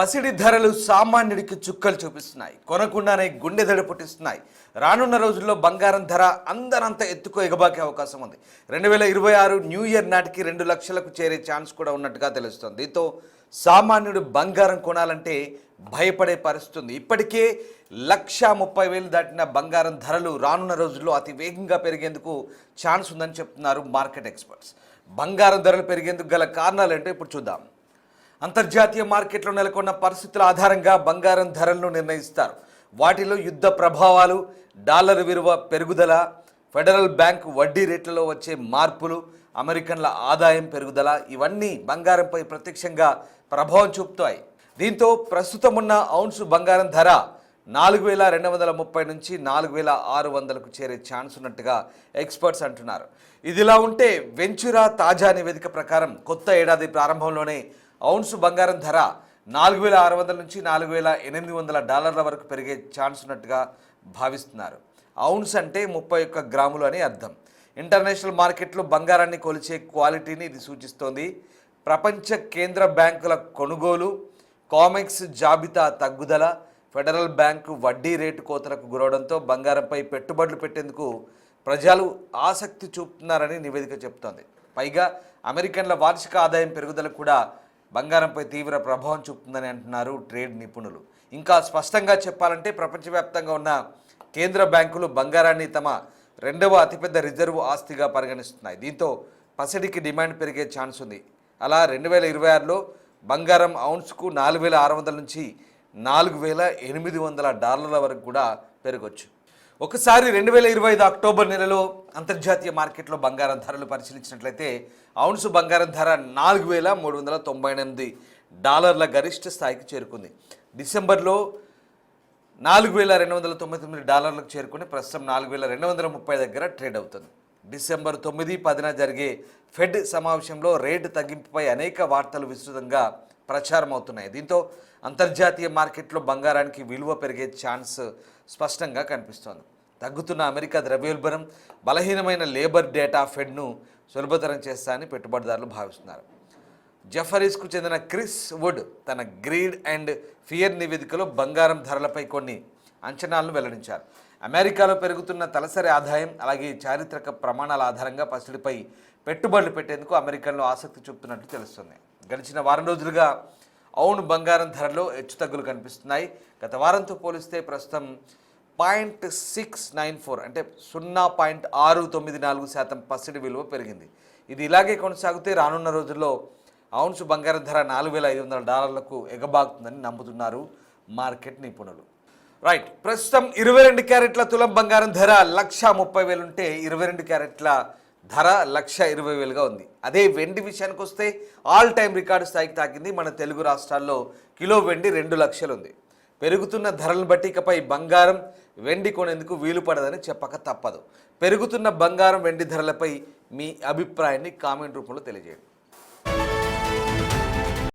పసిడి ధరలు సామాన్యుడికి చుక్కలు చూపిస్తున్నాయి. కొనకుండానే గుండె దడ పుట్టిస్తున్నాయి. రానున్న రోజుల్లో బంగారం ధర అందరంత ఎత్తుకు ఎగబాకే అవకాశం ఉంది. 2026 న్యూ ఇయర్ నాటికి 2 లక్షలకు చేరే ఛాన్స్ కూడా ఉన్నట్టుగా తెలుస్తోంది. దీంతో సామాన్యుడు బంగారం కొనాలంటే భయపడే పరిస్థితి ఉంది. ఇప్పటికే 1,30,000 దాటిన బంగారం ధరలు రానున్న రోజుల్లో అతి వేగంగా పెరిగేందుకు ఛాన్స్ ఉందని చెప్తున్నారు మార్కెట్ ఎక్స్పర్ట్స్. బంగారం ధరలు పెరిగేందుకు గల కారణాలు ఏంటో ఇప్పుడు చూద్దాం. అంతర్జాతీయ మార్కెట్లో నెలకొన్న పరిస్థితుల ఆధారంగా బంగారం ధరలను నిర్ణయిస్తారు. వాటిలో యుద్ధ ప్రభావాలు, డాలర్ విలువ పెరుగుదల, ఫెడరల్ బ్యాంక్ వడ్డీ రేట్లలో వచ్చే మార్పులు, అమెరికన్ల ఆదాయం పెరుగుదల ఇవన్నీ బంగారంపై ప్రత్యక్షంగా ప్రభావం చూపుతాయి. దీంతో ప్రస్తుతం ఉన్న ఔన్సు బంగారం ధర 4,230 నుంచి 4,600కు చేరే ఛాన్స్ ఉన్నట్టుగా ఎక్స్పర్ట్స్ అంటున్నారు. ఇదిలా ఉంటే వెంచురా తాజా నివేదిక ప్రకారం కొత్త ఏడాది ప్రారంభంలోనే ఔన్సు బంగారం ధర 4,600 నుంచి 4,800 డాలర్ల వరకు పెరిగే ఛాన్స్ ఉన్నట్టుగా భావిస్తున్నారు. ఔన్స్ అంటే 31 గ్రాములు అని అర్థం. ఇంటర్నేషనల్ మార్కెట్లో బంగారాన్ని కొలిచే క్వాలిటీని ఇది సూచిస్తోంది. ప్రపంచ కేంద్ర బ్యాంకుల కొనుగోలు, కామెక్స్ జాబితా తగ్గుదల, ఫెడరల్ బ్యాంకు వడ్డీ రేటు కోతలకు గురవడంతో బంగారంపై పెట్టుబడులు పెట్టేందుకు ప్రజలు ఆసక్తి చూపుతున్నారని నివేదిక చెబుతోంది. పైగా అమెరికన్ల వార్షిక ఆదాయం పెరుగుదల కూడా బంగారంపై తీవ్ర ప్రభావం చూపుతుందని అంటున్నారు ట్రేడ్ నిపుణులు. ఇంకా స్పష్టంగా చెప్పాలంటే ప్రపంచవ్యాప్తంగా ఉన్న కేంద్ర బ్యాంకులు బంగారాన్ని తమ 2వ అతిపెద్ద రిజర్వ్ ఆస్తిగా పరిగణిస్తున్నాయి. దీంతో పసిడికి డిమాండ్ పెరిగే ఛాన్స్ ఉంది. అలా 2026లో బంగారం ఔన్స్కు 4,600 నుంచి 4,800 డాలర్ల వరకు కూడా పెరగొచ్చు. ఒకసారి 2025 అక్టోబర్ నెలలో అంతర్జాతీయ మార్కెట్లో బంగారం ధరలు పరిశీలించినట్లయితే ఔన్సు బంగారం ధర 4,398 డాలర్ల గరిష్ట స్థాయికి చేరుకుంది. డిసెంబర్లో 4,299 డాలర్లకు చేరుకుని ప్రస్తుతం 4,230 దగ్గర ట్రేడ్ అవుతుంది. డిసెంబర్ 9, 10న జరిగే ఫెడ్ సమావేశంలో రేటు తగ్గింపుపై అనేక వార్తలు విస్తృతంగా ప్రచారం అవుతున్నాయి. దీంతో అంతర్జాతీయ మార్కెట్లో బంగారానికి విలువ పెరిగే ఛాన్స్ స్పష్టంగా కనిపిస్తోంది. తగ్గుతున్న అమెరికా ద్రవ్యోల్బణం, బలహీనమైన లేబర్ డేటా ఫెడ్ను సులభతరం చేస్తాయని పెట్టుబడిదారులు భావిస్తున్నారు. జెఫరీస్కు చెందిన క్రిస్ వుడ్ తన గ్రీడ్ అండ్ ఫియర్ నివేదికలో బంగారం ధరలపై కొన్ని అంచనాలను వెల్లడించారు. అమెరికాలో పెరుగుతున్న తలసరి ఆదాయం, అలాగే చారిత్రక ప్రమాణాల ఆధారంగా పసిడిపై పెట్టుబడులు పెట్టేందుకు అమెరికన్లు ఆసక్తి చూపుతున్నట్లు తెలుస్తుంది. గడిచిన వారం రోజులుగా ఔన్ బంగారం ధరలో హెచ్చుతగ్గులు కనిపిస్తున్నాయి. గత వారంతో పోలిస్తే ప్రస్తుతం 0.694 అంటే 0.694% పసిడి విలువ పెరిగింది. ఇది ఇలాగే కొనసాగితే రానున్న రోజుల్లో ఔన్సు బంగారం ధర 4,500 డాలర్లకు ఎగబాకుతుందని నమ్ముతున్నారు మార్కెట్ నిపుణులు. రైట్, ప్రస్తుతం 22 క్యారెట్ల తులం బంగారం ధర 1,30,000 ఉంటే 22 క్యారెట్ల ధర 1,20,000గా ఉంది. అదే వెండి విషయానికి వస్తే ఆల్ టైమ్ రికార్డు స్థాయికి తాకింది. మన తెలుగు రాష్ట్రాల్లో కిలో వెండి 2 లక్షలు ఉంది. పెరుగుతున్న ధరలను బట్టి ఇకపై బంగారం, వెండి కొనేందుకు వీలు పడదని చెప్పక తప్పదు. పెరుగుతున్న బంగారం, వెండి ధరలపై మీ అభిప్రాయాన్ని కామెంట్ రూపంలో తెలియజేయండి.